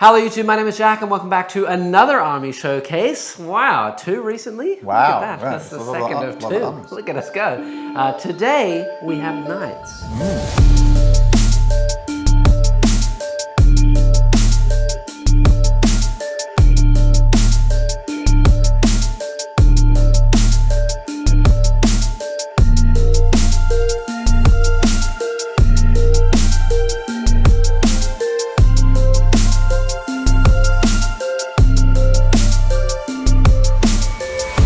Hello YouTube, my name is Jack and welcome back to another army showcase. Wow, 2 recently? Wow. Look at that, Right. that's the second of 2. Look at us go. Today we have knights.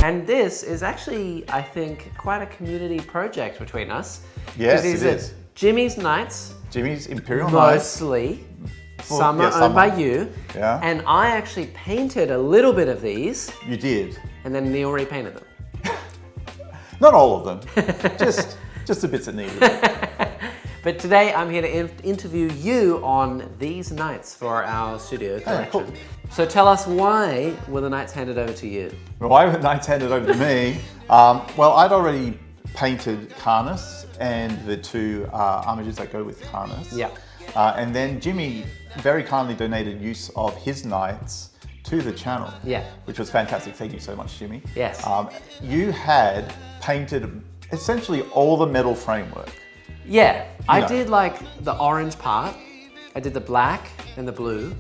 And this is actually, I think, quite a community project between us. Yes, it is. Jimmy's Knights. Jimmy's Imperial Knights. Mostly. Some are owned by you. Yeah. And I actually painted a little bit of these. You did. And then Neil repainted them. Not all of them. just the bits that needed. But today I'm here to interview you on these knights for our studio collection. Cool. So tell us, why were the knights handed over to you? Why were the knights handed over to me? Well, I'd already painted Karnas and the 2 armages that go with Karnas. Yeah. And then Jimmy very kindly donated use of his knights to the channel. Yeah. Which was fantastic. Thank you so much, Jimmy. Yes. You had painted essentially all the metal framework. Yeah, I No. did like the orange part. I did the black and the blue.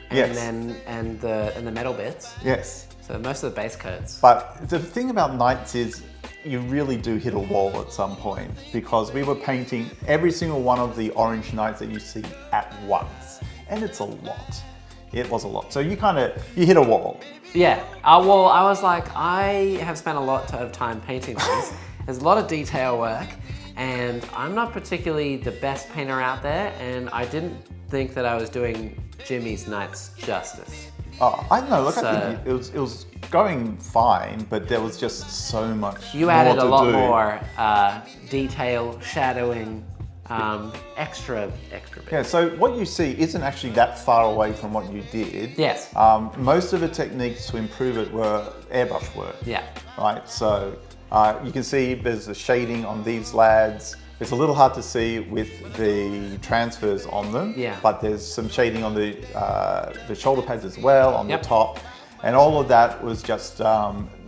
And Yes. then the metal bits. Yes. So most of the base coats. But the thing about knights is you really do hit a wall at some point, because we were painting every single one of the orange knights that you see at once. And it's a lot. It was a lot. So you hit a wall. Yeah, well, I was like, I have spent a lot of time painting these. There's a lot of detail work, and I'm not particularly the best painter out there, and I didn't think that I was doing Jimmy's Knights justice. Oh, I don't know. Look, So- I think it was going fine, but there was just so much. You added a lot do. more detail, shadowing, extra bit. Yeah. So what you see isn't actually that far away from what you did. Yes. Most of the techniques to improve it were airbrush work. Yeah. Right. So you can see there's the shading on these lads. It's a little hard to see with the transfers on them. Yeah. But there's some shading on the shoulder pads as well, on Yep. the top. And all of that was just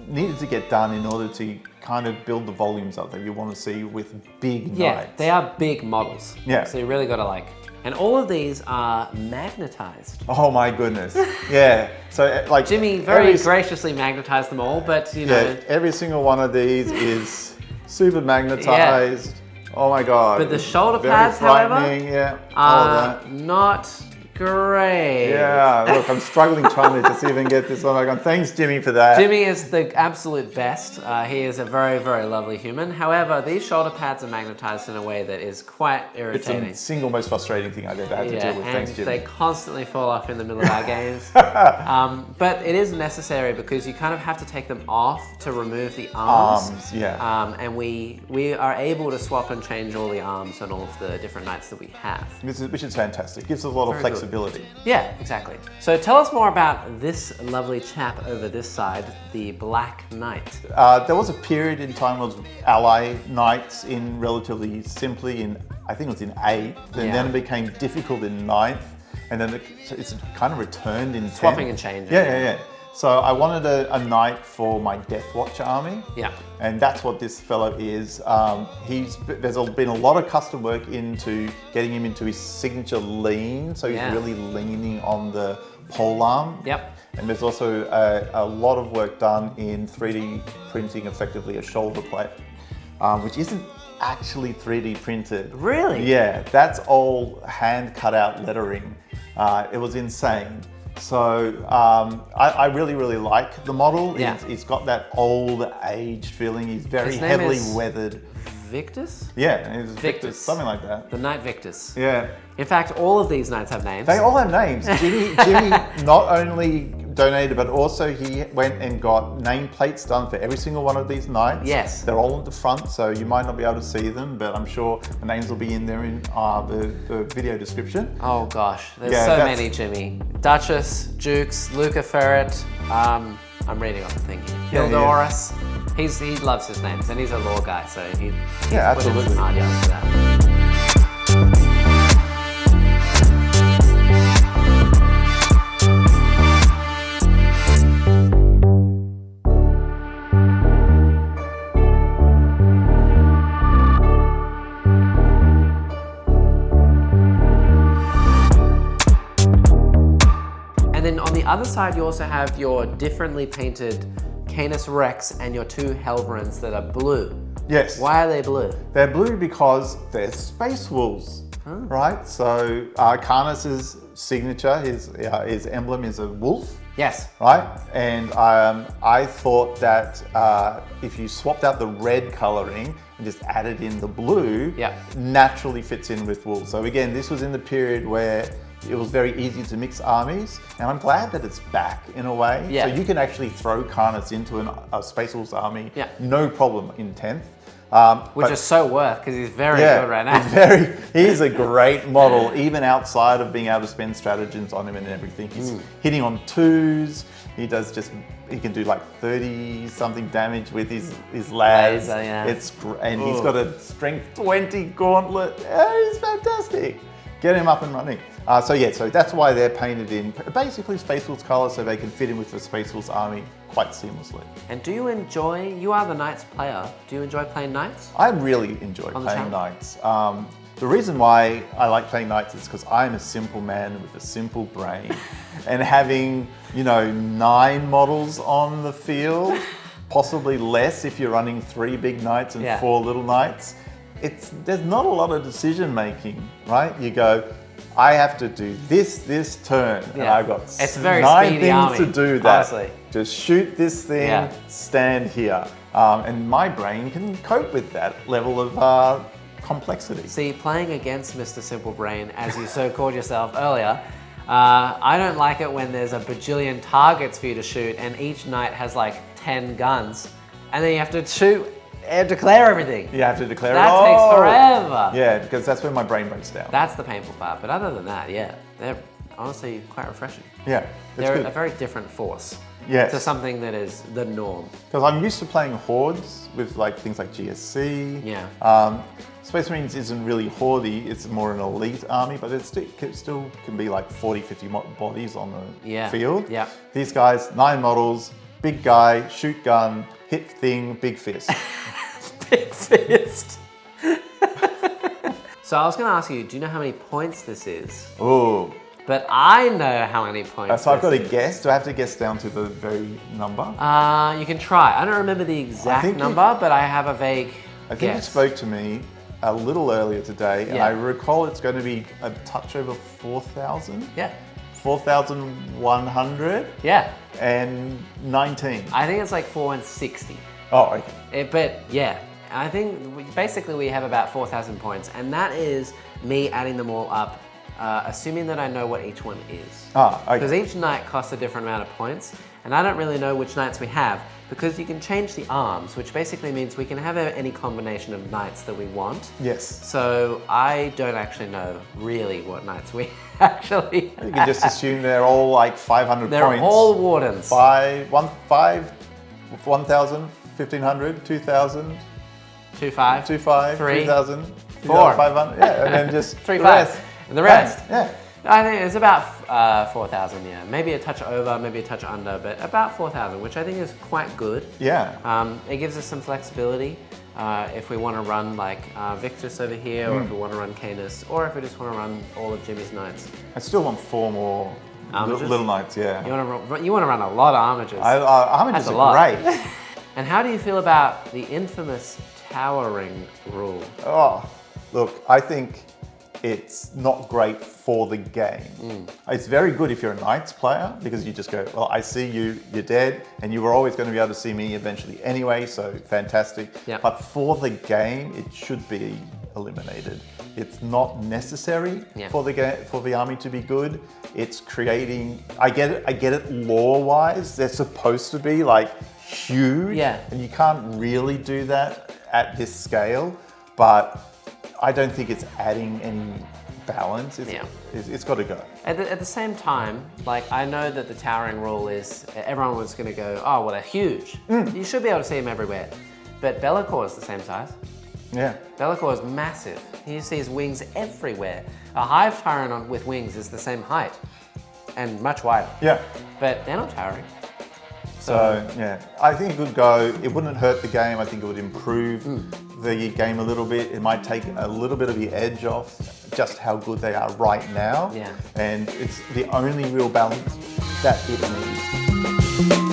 needed to get done in order to kind of build the volumes up that you want to see with big Yeah, knights. they are big models. Yeah. So you really got to like, and all of these are magnetized. Oh my goodness. Yeah. So like Jimmy very every- graciously magnetized them all, but you know. Yeah, every single one of these is super magnetized. Oh my god. But the shoulder Very pads, however, frightening, yeah. All that. not great. Yeah, look, I'm struggling trying to just even get this. Oh my god, thanks Jimmy for that. Jimmy is the absolute best. He is a very, very lovely human. However, these shoulder pads are magnetized in a way that is quite It's irritating. the single most frustrating thing I've ever had to deal with. and Thanks Jimmy. they constantly fall off in the middle of our games. But it is necessary because you kind of have to take them off to remove the arms. Yeah. And we are able to swap and change all the arms on all of the different knights that we have. Which is fantastic. Gives us a lot of Very good. flexibility. Yeah, exactly. So tell us more about this lovely chap over this side, the Black Knight. There was a period in time of ally knights in relatively simply in, I think it was in 8th, and Yeah. then it became difficult in 9th, and then it's kind of returned in 10th. Swapping and changing. Yeah. So I wanted a knight for my Death Watch army. Yeah. And that's what this fellow is. There's been a lot of custom work into getting him into his signature lean, so he's Yeah. really leaning on the polearm. Yep. And there's also a lot of work done in 3D printing effectively a shoulder plate, which isn't actually 3D printed. Really? Yeah, that's all hand cut out lettering. It was insane. So I really, really like the model. Yeah. It's got that old age feeling. He's very His name heavily is- weathered. Victus? Yeah, it's Victus. something like that. The Knight Victus. Yeah. In fact, all of these knights have names. They all have names. Jimmy not only donated, but also he went and got nameplates done for every single one of these knights. Yes. They're all at the front, so you might not be able to see them, but I'm sure the names will be in there in the video description. Oh gosh, there's Yeah, so that's- many, Jimmy. Duchess, Jukes, Luca Ferret. I'm reading off the thing here. Yeah, he Hildorus. He loves his names, and he's a lore guy, so he's Yeah, put in some absolutely. hard yards for that. And then on the other side, you also have your differently painted Canis Rex and your 2 Helverins that are blue. Yes. Why are they blue? They're blue because they're space wolves, right? So Canis's signature, his emblem is a wolf. Yes. Right? And I thought that if you swapped out the red coloring and just added in the blue, naturally fits in with wool. So again, this was in the period where it was very easy to mix armies, and I'm glad that it's back in a way. Yeah. So you can actually throw Canis into a Space Wolves army, no problem in 10th. Which is so worth, because he's very good right now. He's a great model, even outside of being able to spend stratagems on him and everything. He's hitting on 2s. He can do like 30 something damage with his lads. It's great, and he's got a strength 20 gauntlet. He's fantastic. Get him up and running. So that's why they're painted in basically Space Wolves colours, so they can fit in with the Space Wolves army quite seamlessly. And do you enjoy, you are the Knights player, do you enjoy playing Knights? I really enjoy playing Knights. The reason why I like playing Knights is because I'm a simple man with a simple brain. And having, 9 models on the field, possibly less if you're running 3 big Knights and 4 little Knights, there's not a lot of decision making, right? You go, I have to do this turn, and I've got 9 things to do that. Honestly. Just shoot this thing, stand here. And my brain can cope with that level of complexity. See, playing against Mr. Simple Brain, as you so called yourself earlier, I don't like it when there's a bajillion targets for you to shoot and each knight has like 10 guns, and then you have to shoot and declare everything. You have to declare that it. Takes forever. Yeah, because that's when my brain breaks down. That's the painful part. But other than that, they're honestly quite refreshing. Yeah, they're a very different force. Yes. To something that is the norm. Because I'm used to playing hordes with things like GSC. Yeah. Space Marines isn't really horde-y, it's more an elite army, but it still can be like 40, 50 bodies on the field. Yeah. These guys, 9 models, big guy, shoot gun, hit thing, big fist. Big fist. So I was going to ask you, do you know how many points this is? Oh. But I know how many points. So I've got to guess. Do I have to guess down to the very number? You can try. I don't remember the exact number, but I have a vague I think you spoke to me a little earlier today, and I recall it's going to be a touch over 4,000. Yeah. 4,100. Yeah. And 19. I think it's like 460. Oh, okay. But yeah, I think basically we have about 4,000 points, and that is me adding them all up. Assuming that I know what each one is. Okay. Because each knight costs a different amount of points, and I don't really know which knights we have, because you can change the arms, which basically means we can have any combination of knights that we want. Yes. So I don't actually know really what knights we actually have. You can just assume they're all like 500 points. They're all wardens. 1,000, 1,500, 2,000. 2,500. 2,500, 3,000. 3,000. 4,000. 500. Yeah, and then just 3,500. And the rest? Yeah. I think it's about 4,000, yeah. Maybe a touch over, maybe a touch under, but about 4,000, which I think is quite good. Yeah. It gives us some flexibility if we want to run like Victus over here, or if we want to run Canis, or if we just want to run all of Jimmy's knights. I still want 4 more little knights, yeah. You want to run a lot of armigers. Armigers are great. And how do you feel about the infamous towering rule? Oh, look, I think it's not great for the game. It's very good if you're a Knights player, because you just go, well, I see you, you're dead, and you were always going to be able to see me eventually anyway, so fantastic. Yep. But for the game, it should be eliminated. It's not necessary for the army to be good. It's creating, I get it lore-wise, they're supposed to be like huge, and you can't really do that at this scale, but I don't think it's adding any balance. It's got to go. At the same time, like, I know that the towering rule is, everyone was going to go, oh, well, they're huge. You should be able to see them everywhere. But Be'lakor is the same size. Yeah. Be'lakor is massive. You see his wings everywhere. A Hive Tyrant with wings is the same height and much wider. Yeah. But they're not towering. So yeah, I think it could go, it wouldn't hurt the game. I think it would improve the game a little bit. It might take a little bit of the edge off just how good they are right now. Yeah. And it's the only real balance that it needs.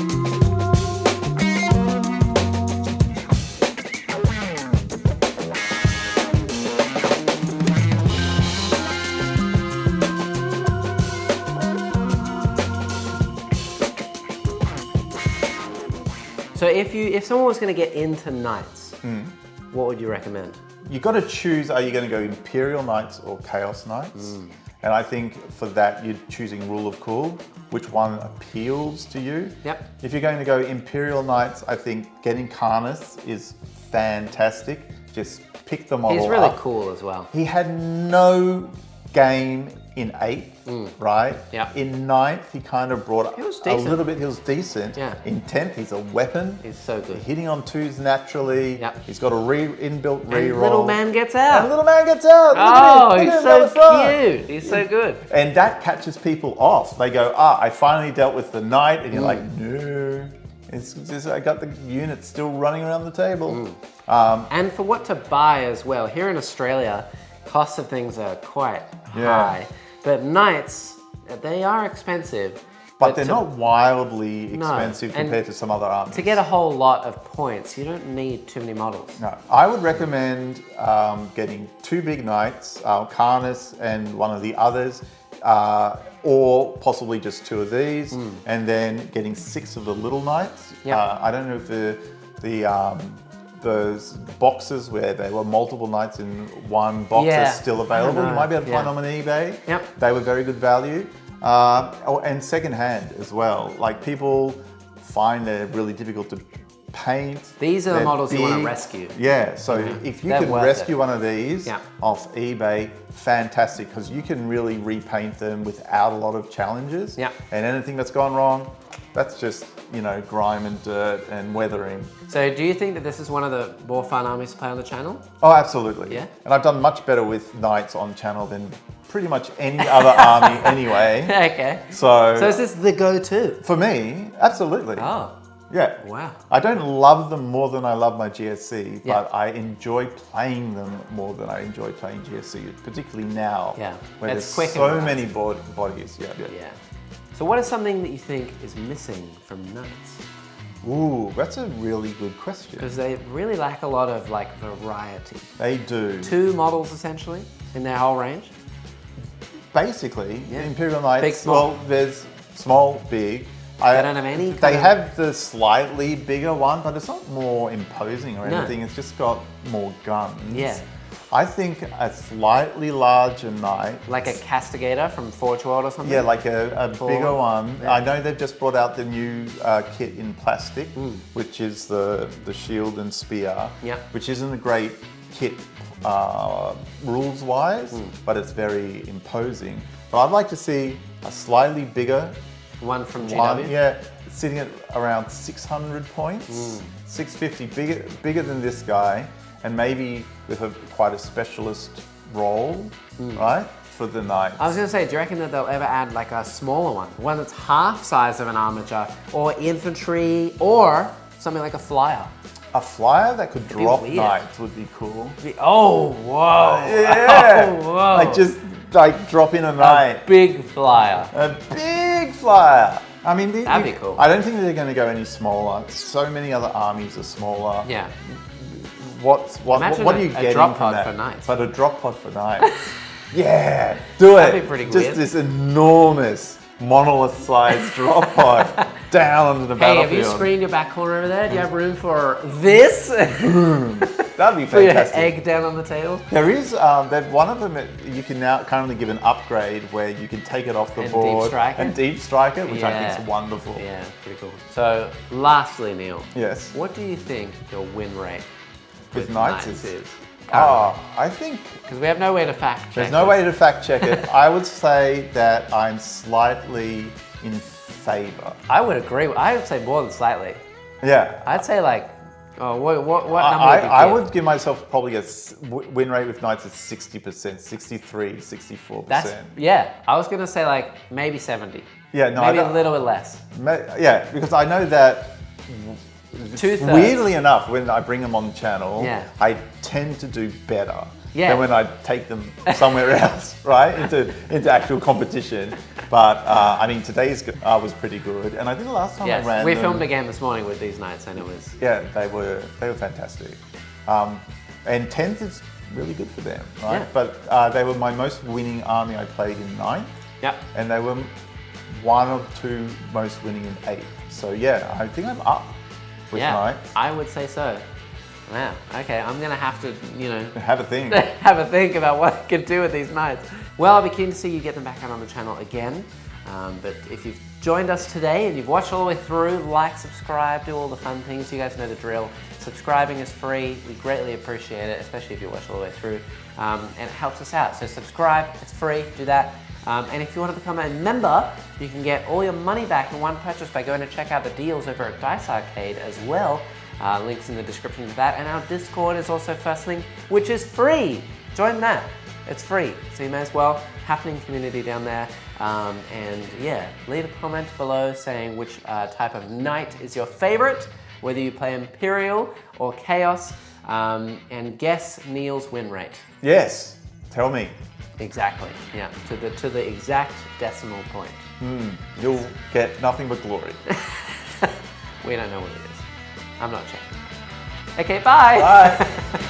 So if someone was going to get into knights, what would you recommend? You've got to choose, are you going to go Imperial Knights or Chaos Knights? And I think for that, you're choosing Rule of Cool, which one appeals to you. Yep. If you're going to go Imperial Knights, I think getting Karnas is fantastic. Just pick the model up. He's really cool as well. He had no game in 8th, right? Yeah. In 9th, he kind of brought He was a decent. little bit, he was decent. Yeah. In 10th, he's a weapon. He's so good. Hitting on 2s naturally. Yep. He's got a inbuilt And reroll. little man gets out. And little man gets out. Oh, Look at he's him, so at the front. cute. He's so good. And that catches people off. They go, I finally dealt with the knight. And you're like, no. It's just, I got the unit still running around the table. And for what to buy as well, here in Australia, costs of things are quite high. But knights, they are expensive. But they're not wildly No. expensive And compared to some other armies. To get a whole lot of points, you don't need too many models. No, I would recommend getting 2 big knights, Karnas and one of the others, or possibly just 2 of these, and then getting 6 of the little knights. Yep. I don't know if those boxes where there were multiple knights in one box Yeah. are still available. You might be able to find them on eBay. Yep. They were very good value. And secondhand as well. Like people find they're really difficult to paint. These are the They're models you want to big. rescue. Yeah, so if you They're can worth rescue it. one of these Yeah. off eBay, fantastic, because you can really repaint them without a lot of challenges. Yeah. And anything that's gone wrong, that's just, grime and dirt and weathering. So do you think that this is one of the more fun armies to play on the channel? Oh, absolutely. Yeah? And I've done much better with knights on channel than pretty much any other army anyway. Okay. So So is this the go-to? for me, absolutely. Oh, Yeah. wow. I don't love them more than I love my GSC, Yeah. but I enjoy playing them more than I enjoy playing GSC, particularly now, Yeah. where It's there's quick and so fast. many bodies. Yeah. Yeah. So what is something that you think is missing from knights? Ooh, that's a really good question. Because they really lack a lot of variety. They do. 2 models essentially in their whole range. Basically, Yeah. the Imperial Knights, Big, small. well, there's small, big. They don't have any They kind of- have the slightly bigger one, but it's not more imposing or No. anything. It's just got more guns. Yeah. I think a slightly larger knight. Like a castigator from Forge World or something? Yeah, like a bigger one. Yeah. I know they've just brought out the new kit in plastic, which is the shield and spear, Yeah. which isn't a great kit rules-wise, but it's very imposing. But I'd like to see a slightly bigger One from GW? one, yeah, sitting at around 600 points, 650, bigger than this guy, and maybe with quite a specialist role, right, for the knights. I was going to say, do you reckon that they'll ever add a smaller one that's half size of an armature, or infantry, or something like a flyer? A flyer that could drop weird. knights would be cool. Oh, whoa! Yeah, Oh, whoa! like just drop in a knight. Big flyer. A big flyer. I mean, That'd be cool. I don't think they're going to go any smaller. So many other armies are smaller. Yeah. What Imagine are you a getting drop from pod that? for knights. But a drop pod for knights. Yeah, do it. That'd be pretty Just weird. this enormous monolith-sized drop pod down onto the Hey, battlefield. have you screened your back corner over there? Do you have room for this? That'd be For your fantastic. egg down on the table? There is that one of them. You can now currently give an upgrade where you can take it off the And board deep strike it? and deep strike it, which I Yeah. think is wonderful. Yeah, pretty cool. So, lastly, Neil. Yes. What do you think your win rate With knights is? is. I think Because we have no way to fact check. there's no way to fact check it. I would say that I'm slightly in favor. I would agree. I would say more than slightly. Yeah. I'd say what number would you I give? would give myself probably a win rate with knights at 60%, 63, 64%. Yeah, I was going to say maybe 70. Yeah, no, Maybe I a don't- little bit less. Yeah, because I know that. 2/3. Weirdly enough, when I bring them on the channel, Yeah. I tend to do better Yeah. than when I take them somewhere else, right? Into actual competition. But I mean, today's was pretty good, and I think the last time I ran we them, filmed again this morning with these knights, and it was they were fantastic. And 10th is really good for them, right? Yeah. But they were my most winning army I played in 9th. Yep. And they were one of 2 most winning in 8th. So yeah, I think I'm up with knights. I would say so. Wow. Okay, I'm gonna have to, Have a thing. have a think about what I can do with these knights. Well, I'll be keen to see you get them back out on the channel again. But if you've joined us today and you've watched all the way through, like, subscribe, do all the fun things. You guys know the drill. Subscribing is free. We greatly appreciate it, especially if you watch all the way through. And it helps us out. So subscribe, it's free, do that. And if you want to become a member, you can get all your money back in one purchase by going to check out the deals over at Dice Arcade as well. Links in the description to that. And our Discord is also first link, which is free. Join that. It's free, so you may as well. Happening community down there. And yeah, leave a comment below saying which type of knight is your favorite, whether you play Imperial or Chaos, and guess Neil's win rate. Yes, tell me. Exactly, yeah, to the exact decimal point. You'll get nothing but glory. We don't know what it is. I'm not checking. Okay, bye. Bye.